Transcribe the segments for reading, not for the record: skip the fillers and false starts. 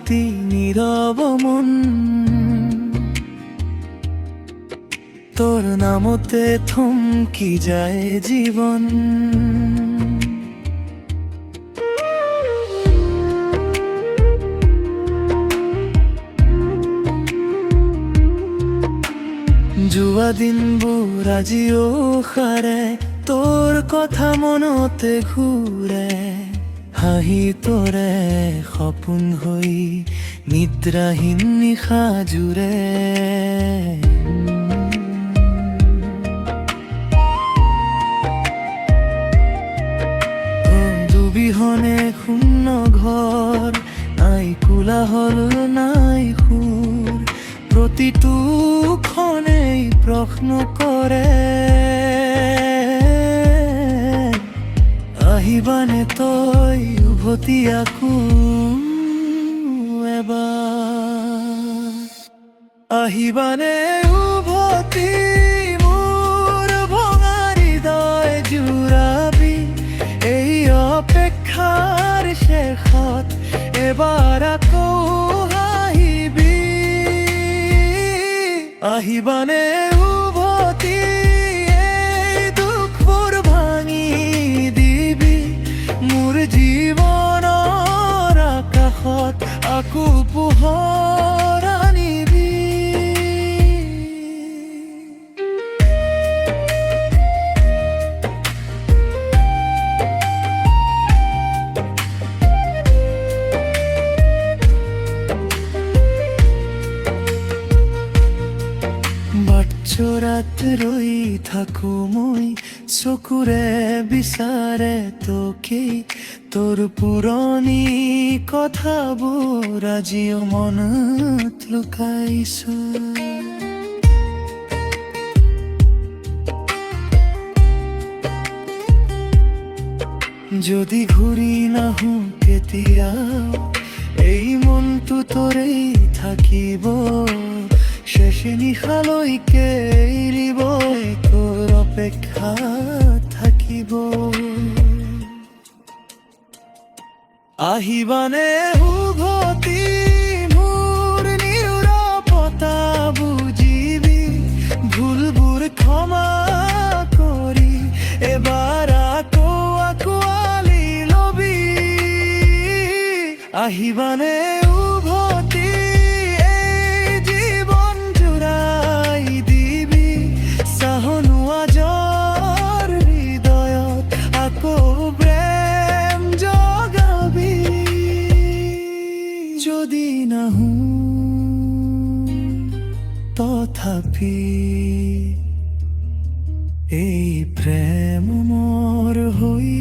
অতি নীরব মন তোর নামতে থমকি যায় জীবন। জুয়া দিনবোৰ আজিও সাৰে তোৰ কথা মনতে ঘূৰে, হাঁহি তোৰে সপোন হৈ নিদ্ৰাহীন নিশা জুৰে। দুবিহনে শূন্য ঘৰ, নাই কোলাহল নাই সুৰ, প্ৰতিটো ক্ষণেই প্ৰশ্ন কৰে আহিবানে তই উভতি আকৌ এবাৰ, আহিবানে উভতি মোৰ ভঙা হৃদয় জুৰাবি এই অপেক্ষাৰ শেষত এবাৰ আকৌ আহিবি, আহিবানে উভতি এই দুখবোৰ ভাঙি দিবি মোৰ জীৱনৰ আকাশত আকৌ পোহৰ আনিবি। চোৰাত ৰৈ থাকো মই চকুৰে বিচাৰে তোকে, তোৰ পুৰণি কথাবোৰ আজিও মনত লুকাইছো। যদি ঘূৰি নাহো কেতিয়াও এই মনটো তোৰেই থাকিব, শেষ নিশালৈকে এৰিব তোৰ অপেক্ষা থাকিব। আহিবানে উভতি মোৰ নীৰৱতা বুজিবি, ভুলবোৰ ক্ষমা কৰি এবাৰ আকৌ আঁকোৱালি লবি, আহিবানে উভতি যদি নাহো তথাপি এই প্ৰেম মোৰ হৈ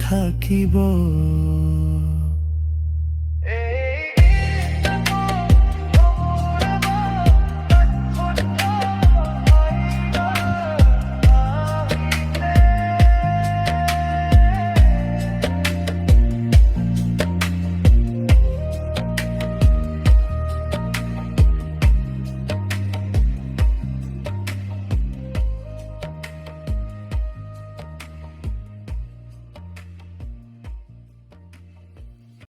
থাকিব।